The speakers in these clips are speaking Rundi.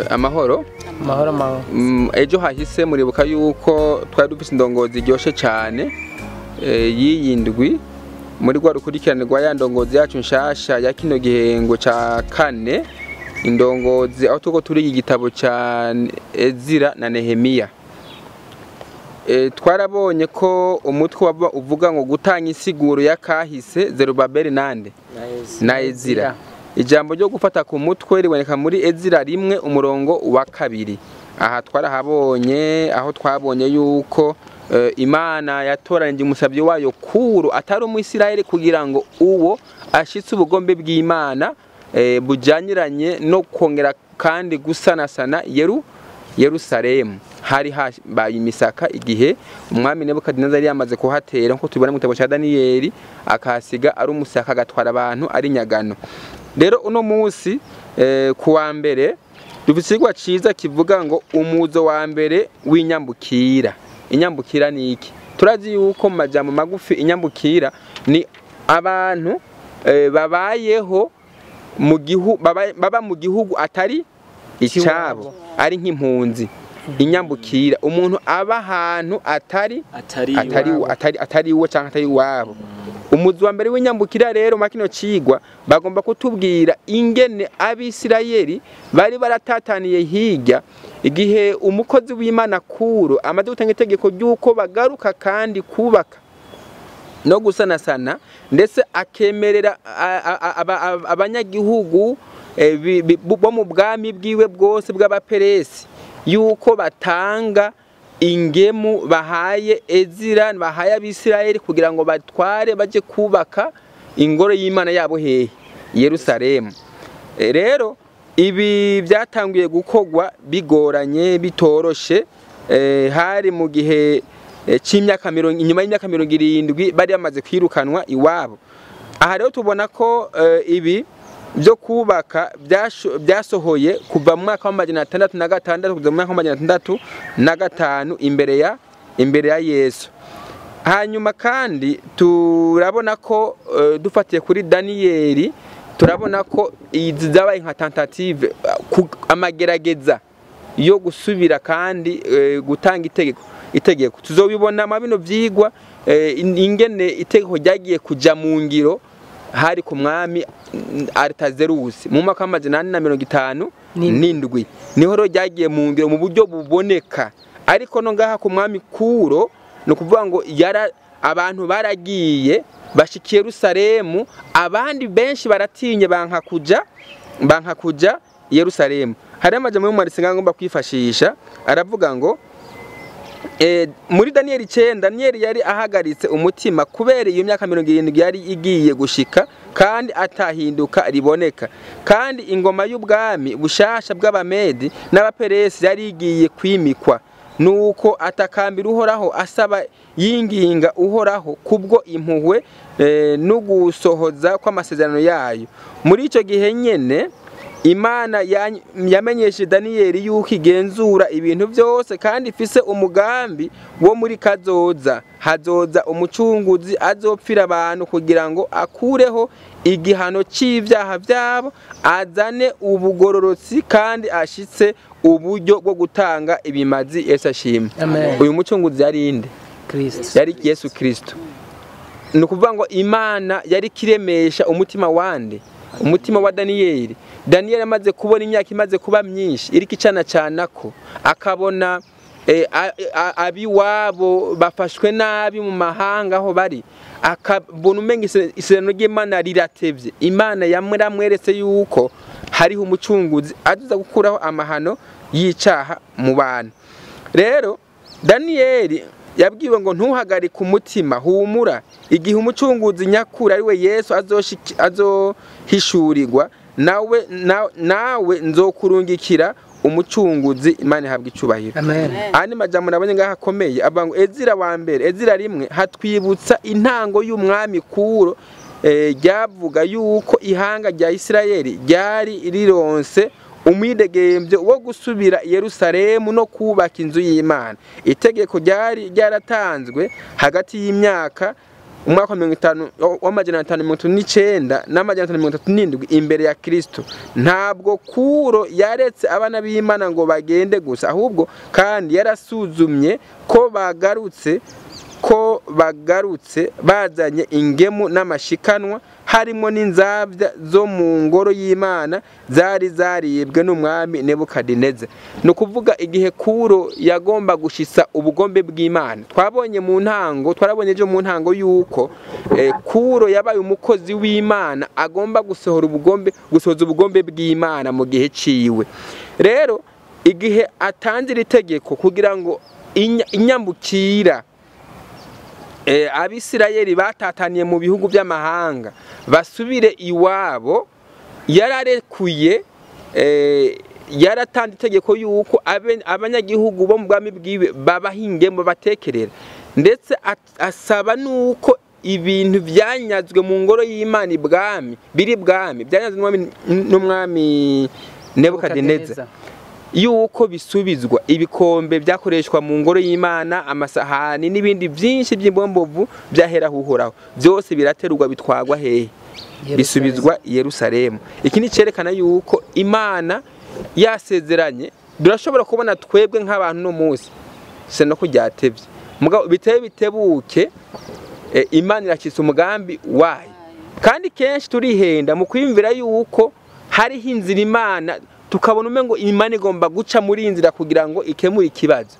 amahoro amahoro ejo hahise muribuka yuko twari dufite indongozi iryoshe cyane yiyindwi muri rwa rukurikirane rwa ya ndongozi yacu nshasha ya kino gihengo ca kane indongozi aho tuko turi igitabo ca Ezira na Nehemiya. Twarabonye ko umutwe uvuga ngo gutanga insiguro ya kahise Zerubabeli nande na Ezira. Ijambo ryo gufata ku mutwe riboneka muri Ezira rimwe umurongo wa kabiri. Aha twarahabonye aho twabonye yuko Imana yatoranije umusabyi wayo Kuro atari umwisirayeli kugira ngo uwo ashitse ubugombe bw'Imana bujanyiranye no kongera kandi gusanasana Yerusalemu. Hari habaye imisaka igihe umwami Nebukadinezari yamaze kuhatera nko tubona mu gitabo cya Daniyeli akahasiga ari umusaka agatwara abantu ari nyagano. Rero uno munsi kuwa mbere dufite ikigwa ciza kivuga ngo umuzo wa mbere w'inyambukira. Inyambukira ni iki? Turazi yuko mu majambo magufi inyambukira ni abantu babayeho mu gihugu baba mu gihugu atari icyabo ari nk'impunzi. Inyambukira umuntu aba ahantu atari uwo cyangwa atari wabo. Umuzi wa mbere w'inyambukira rero makino cigwa bagomba kutubwira ingene abisirayeli bari baratataniye hirya igihe umukozi w'Imana Kuro amaze gutanga itegeko ry'uko bagaruka kandi kubaka no gusanasana ndetse akemerera abanyagihugu bo mu bwami bwiwe bwose bw'abaperesi yuko batanga ingemu bahaye Ezira bahaye abisirayeli kugira ngo batware baje kubaka ingoro y'Imana yabo hehe Yerusalemu. Rero ibi byatanguye gukogwa bigoranye bitoroshe hari mu gihe cy'imyaka inyuma y'imyaka 70 bari bamaze kwirukanwa iwabo. Aha rero tubona ko ibi byo kubaka byasohoye kuva mu mwaka wa 606 kugeza mu mwaka wa 605 imbere ya Yesu. Hanyuma kandi turabona ko dufatiye kuri Daniyeli turabona ko izi zabaye nka tentative amagerageza yo gusubira kandi gutanga itegeko. Tuzobibona mu bino vyigwa ingene itegeko ryagiye kuja mu ngiro hari ku mwami Artazerusi mu mwaka wa 457 niho ryagiye mu ngiro mu buryo buboneka. Ariko no ngaha ku mwami Kuro no kuvuga ngo abantu baragiye bashikiye Yerusalemu, abandi benshi baratinye banka kuja Yerusalemu. Hari amajambo y'umwarisinga ngomba kwifashisha aravuga ngo muri Daniyeli 9 Daniyeli yari ahagaritse umutima kubera iyo myaka 70 yari igiye gushika kandi atahinduka riboneka, kandi ingoma y'ubwami bushasha bw'Abamedi n'Abaperesi yari igiye kwimikwa. Nuko atakambira Uhoraho asaba yinginga Uhoraho kubwo impuhwe no gusohoza kw'amasezerano yayo. Muri ico gihe nyene Imana yamenyeshe Daniyeli yuko igenzura ibintu byose kandi ifise umugambi wo muri kazoza. Hazoza umucunguzi azopfira abantu kugira ngo akureho igihano c'ivyaha vyabo, azane ubugororotsi kandi ashitse uburyo bwo gutanga ibimazi. Yesu ashimwe. Uyu mucunguzi yari inde? Kristo. Yari Yesu Kristo. Nukuvuga ngo Imana yari kiremesha umutima wande, umutima wa Daniyeli. Daniyeli amaze kubona imyaka imaze kuba myinshi iriko icana ko akabona abiwabo bafashwe nabi mu mahanga aho bari, akabona umenga isezerano ry'Imana riratevye. Imana yamweretse yuko hariho umucunguzi azuza gukuraho amahano y'icaha mu bantu. Rero Daniyeli yabwiwe ngo ntuhagarike umutima, humura, igihe umucunguzi nyakuri ari we Yesu azohishurirwa nawe nzokurungikira umucunguzi. Imana ihabwa icubahiro. Ani majambo nabonye ngaha akomeye abango Ezira wa mbere Ezira rimwe hatwibutsa intango y'umwami Kuro ryavuga yuko ihanga rya Isirayeli ryari rironse umwidegembyo wo gusubira Yerusalemu no kubaka inzu y'Imana. Itegeko ryari ryaratanzwe hagati y'imyaka umwaka w'amajana 539 n'amajana 537 imbere ya Kristo. Ntabwo Kuro yaretse abana b'Imana ngo bagende gusa, ahubwo kandi yarasuzumye ko bagarutse bazanye ingemu n'amashikanwa, harimo n'inzabya zo mu ngoro y'Imana zari zaribwe n'umwami Nebukadineza. No kuvuga igihe Kuro yagomba gushitsa ubugombe bw'Imana, twarabonye mu ntango yuko Kuro yabaye umukozi w'Imana agomba gusohoza ubugombe bw'Imana mu gihe ciwe. Rero igihe atangira itegeko kugira ngo inyambukira Abisirayeli batataniye mu bihugu by'amahanga basubire iwabo, yararekuye yaratanze itegeko yuko abanyagihugu bo mu bwami bwiwe babahingemo batekerera, ndetse asaba nuko ibintu byanyazwe mu ngoro y'Imana byanyazwe n'umwami Nebukadineza yuko bisubizwa. Ibikombe byakoreshwa mu ngoro y'Imana, amasahani n'ibindi byinshi by'imbombovu byahera huhoraho, byose biraterurwa bitwagwa hehe? Bisubizwa i Yerusalemu. Iki ni cerekana yuko Imana yasezeranye. Durashobora kubona twebwe nk'abantu no munsi se no kuryatevye, mugabo bitebuke Imana irakitse umugambi wayo. Kandi kenshi turihenda mu kwimvira yuko hariho inzira Imana, tukabona umengo Imana igomba guca muri inzira kugira ngo ikemure ikibazo,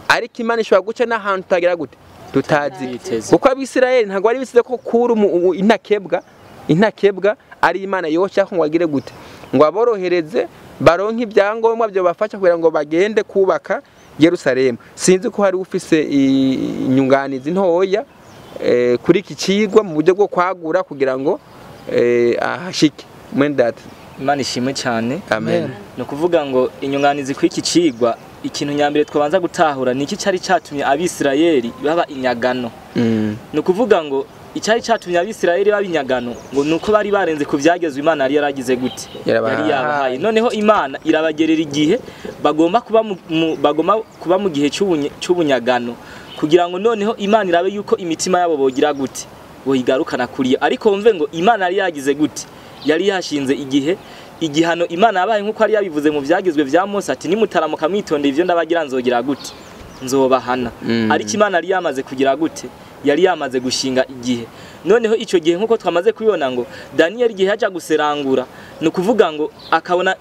ariko Imana ishobora guca n'ahantu tutagira gute tutazi. Kuko Abisirayeli ntabwo bari bisize ko Kuro intakebwa ari Imana yoca ko ngwagire gute ngo aborohereze baronke ibyangombwa byo bafasha kugira ngo bagende kubaka Yerusalemu. Sinzi ko hari ufise inyunganizi ntoya kuri iki cigwa mu buryo bwo kwagura kugira ngo ahashike. Mwendata Imana ishimwe cyane. Amen. No kuvuga ngo inyunganizi kw'iki cigwa, ikintu nyambere twabanza gutahura niki cyari cyatumye Abisirayeli baba inyagano. No kuvuga ngo icyari cyatumye Abisirayeli baba inyagano ngo nuko bari barenze ku byagezwe Imana yari yaragize gute, yari yabahaye. Noneho Imana irabagerera igihe bagomba kuba mu gihe cy'ubunyagano, kugira ngo noneho Imana irabe yuko imitima yabo bogira gute, boyigarukana kuriyo. Ariko wumve ngo Imana yari yagize gute, yari yashinze igihe igihano Imana yabaye nkuko ari yabivuze mu byagezwe bya Mose ati nimutaramuka mwitondeye ivyo ndabagira nzogira gute, nzobahana. Ariko Imana yari yamaze kugira gute, yari yamaze gushinga igihe. Noneho ico gihe nkuko twamaze kubibona ngo Daniel igihe yaja guserangura, no kuvuga ngo akabona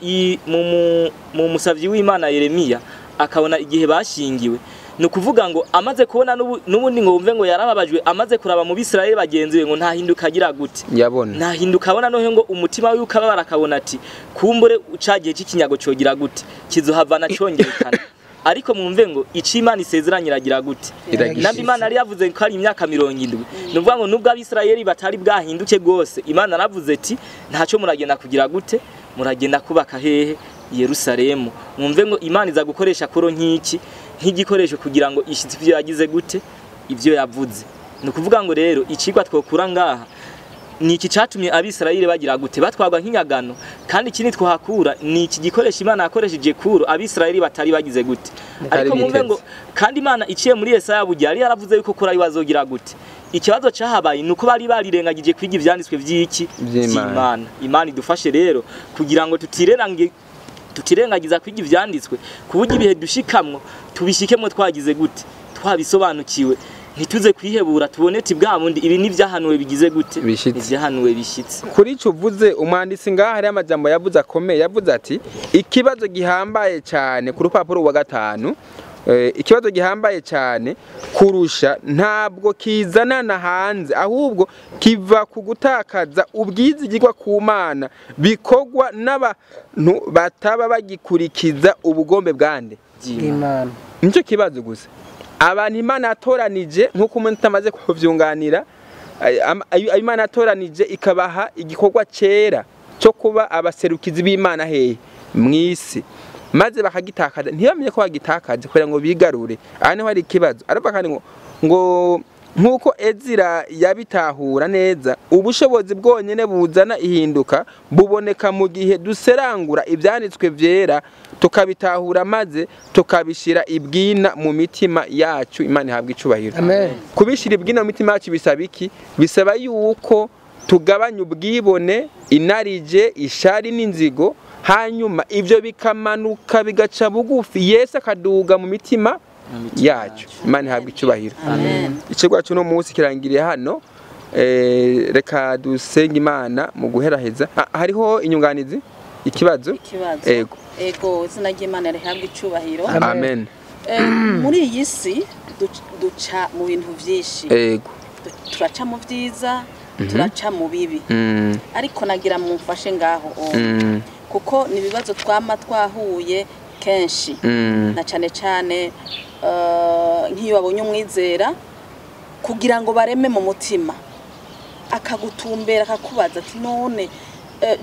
mu musavyi w'Imana Yeremiya akabona igihe bashingiwe. No kuvuga ngo amaze kubona n'ubundi ngo wumve ngo yarababajwe, amaze kuraba mu Bisirayeli bagenziwe ngo ntahinduka agira gute, yabona ntahinduka abona noneho ngo umutima we ukababara akabona ati kumbure ucagiye cy'ikinyago cogira gute kizohavana congerekana. Ariko mwumve ngo ici Imana isezeranye iragira gute, nabi Imana yari yavuze ko ari imyaka 70. Nuvuga ngo nubwo Abisirayeli batari bwahinduke gose, Imana aravuze ati ntaco muragenda kugira gute, muragenda kubaka hehe? Yerusalemu. Mwumve ngo Imana iza gukoresha koro nk'igikoresho kugira ngo ishitse ivyo yagize gute, ivyo yavuze. No kuvuga ngo rero icigwa twokura ngaha ni iki catumye Abisirayeli bagira gute, batwagwa nk'inyagano. Kandi ikindi twahakura ni iki gikoresho Imana yakoresheje Kuro Abisirayeli batari bagize gute. Ariko mwumve ngo kandi Imana iciye muri Yesaya bugi yari yaravuze yuko Kuro bazogira gute. Ikibazo cyahabaye nuko bari barirengagije kwiga ivyanditswe vy'iki by'Imana. Imana idufashe rero kugira ngo tutirengagiza kwiga ivyanditswe, kuburyo ibihe dushikamwo tubishikemwe twagize gute, twabisobanukiwe, ntituze kwihebura, tubone ati bwa bundi ibi ni vyahanuwe bigize gute, ivyahanuwe bishitse. Kuri ico uvuze umwanditsi ngaha hari amajambo yavuze akomeye, yavuze ati ikibazo gihambaye cyane ku rupapuro wa 5, ikibazo gihambaye cyane kurusha ntabwo kizanana hanze, ahubwo kiva ku gutakaza ubwizigirwa ku Mana bikogwa n'abantu bataba bagikurikiza ubugombe bwande Imana. Nico kibazo gusa abantu Imana atoranije nkuko umuntu tamaze kuvyunganira, Imana atoranije ikabaha igikorwa cera cyo kuba abaserukizi b'Imana hehe mwisi, maze bakagitakaza ntibamenye ko bagitakaje kugira ngo bigarure. Aha niho hari ikibazo. Ariko kandi ngo nk'uko Ezira yabitahura neza, ubushobozi bwonyene buzana ihinduka buboneka mu gihe duserangura ibyanditswe vyera tukabitahura maze tukabishira ibwina mu mitima yacu. Imana ihabwa icubahiro. Amen. Kubishira ibwina mu mitima yacu bisaba iki? Bisaba yuko tugabanya ubwibone, inarije, ishari n'inzigo, hanyuma ivyo bikamanuka bigaca bugufi, Yesu akaduga mu mitima yacu. Imana ihabwa icubahiro. Icigwa cy'uno munsi kirangiriye hano. Reka dusenga Imana mu guheraheza. Hariho inyunganizi ikibazo? Ego izina ry'Imana rihabwa icubahiro. Amen. Muri iyi si duca mu bintu vyinshi. Ego. Turaca mu vyiza, turaca mu bibi. Ariko nagira mumfashe ngaho kuko ni ibibazo twama twahuye kenshi. Na cane cane nk'iyo babonye umwizera kugira ngo bareme mu mutima akagutumbera akakubaza ati none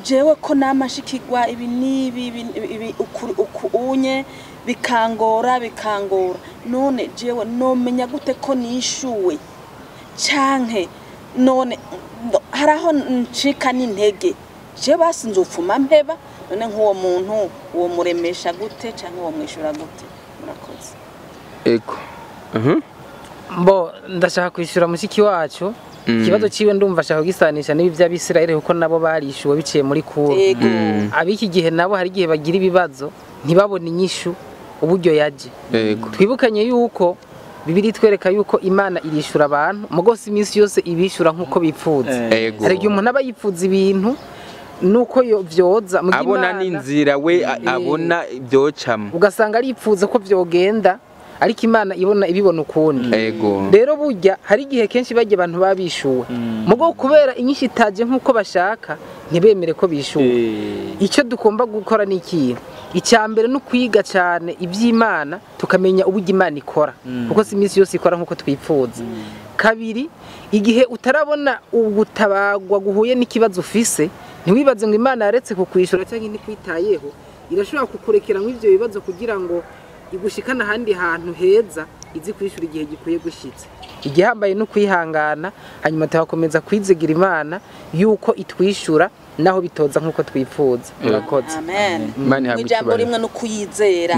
jewe ko namashikirwa ibi nibi unye bikangora none jewe nomenya gute ko nishuwe canke none haraho ncika n'intege je basinze upfuma mpeba none nk'uwo muntu uwo muremesha gute canke uwo mwishura gute? Murakoze. Ego. Mbo ndashaka kwishura mushiki wacu. Ikibazo ciwe ndumva ashaka kugisanisha n'ibi by'Abisirayeli kuko nabo barishuwe biciye muri kuro. Abiki gihe nabo hari gihe bagira ibibazo ntibabone inyishu uburyo yaje. Twibukanye yuko Bibiri twereka yuko Imana irishura abantu mugose iminsi yose ibishura nkuko bipfuza. Hari gihe umuntu aba yipfuza ibintu nuko yo vyoza mu abona n'inzira we abona ibyocamo ugasanga ari ipfuza ko vyogenda ariko Imana ibibona ukundi. Rero burya hari gihe kenshi bagiye abantu babishuwe mugo kubera inyinshi itaje nkuko bashaka ntibemere ko bishuwe. Icyo dukomba gukora ni iki? Icyambere no kwiga cyane iby'Imana tukamenya uburyo Imana ikora kuko si iminsi yose ikora nkuko twipfuza. Kabiri, igihe utarabona ugutabagwa guhuye n'ikibazo ufise ntiwibaze ngo Imana yaretse kukwishura cyangwa indi kwitayeho, irashobora kukurekera nk'ivyo bibazo kugira ngo igushikana handi hantu heza izi kwishura igihe gikuye gushitse. Igihambaye no kwihangana hanyuma tugakomeza kwizigira Imana yuko itwishura naho bitoza nkuko twipfuza. Murakoze. Amen. Ijambo rimwe no kuyizera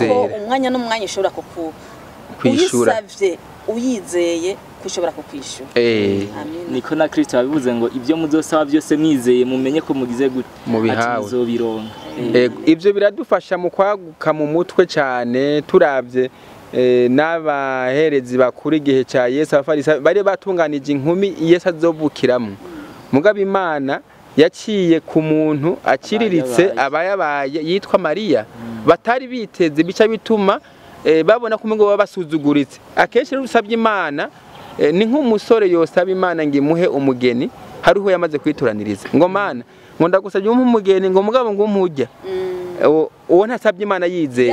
ko umwanya n'umwanya ushobora kwishura uyisavye uyizeye kushobora kukwishura. Niko na Kristo yabivuze ngo ibyo muzosaba byose mwizeye mumenye ko mugize gute mubihawe muzobironka. Ibyo biradufasha mu kwaguka mu mutwe cyane turavye n'abaherezi bakuru igihe cya Yesu abafarisa bari batunganije inkumi Yesu azovukiramo. Mugabo Imana yaciye ku muntu akiriritse abayabaye yitwa Mariya batari biteze bica bituma babona ko ngo babasuzuguritse. Akenshi rusabye Imana ni nk'umusore yosaba Imana ngo imuhe umugeni hariho yamaze kwituraniriza ngo Mana ngo ndagusabye umugeni ngo mugabo ngo umujya uwo ntasabye Imana yizeye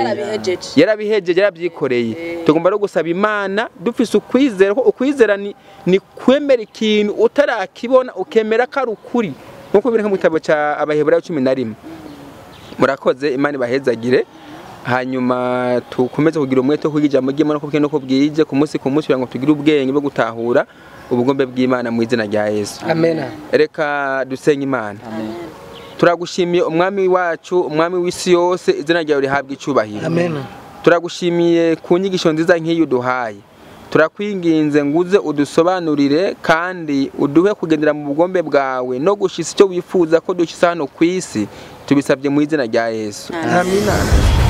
yarabihejeje yarabyikoreye. Tugomba no gusaba Imana dufise ukwizera ko ukwizera ni kwemera ikintu utarakibona ukemera ko ari ukuri nkuko biri mu gitabo cya Abaheburayo 11. Murakoze, Imana ibahezagire. Hanyuma tukomeze kugira umwete wo kwiga mu gimo no kubwenge no kubwije ku munsi kugira ngo tugire ubwenge bwo gutahura ubugombe bw'Imana mu izina rya Yesu. Amen. Reka dusenye Imana. Amen. Turagushimiye umwami wacu, umwami w'isi yose, izina ryawe rihabwa icubahiro. Amen. Turagushimiye ku nyigisho nziza nk'iyo duhaye. Turakwinginze nguze udusobanurire kandi uduhe kugendera mu bugombe bwawe no gushisa icyo wifuza ko dushisa hano kwisi. Tubisabye mu izina rya Yesu. Amen.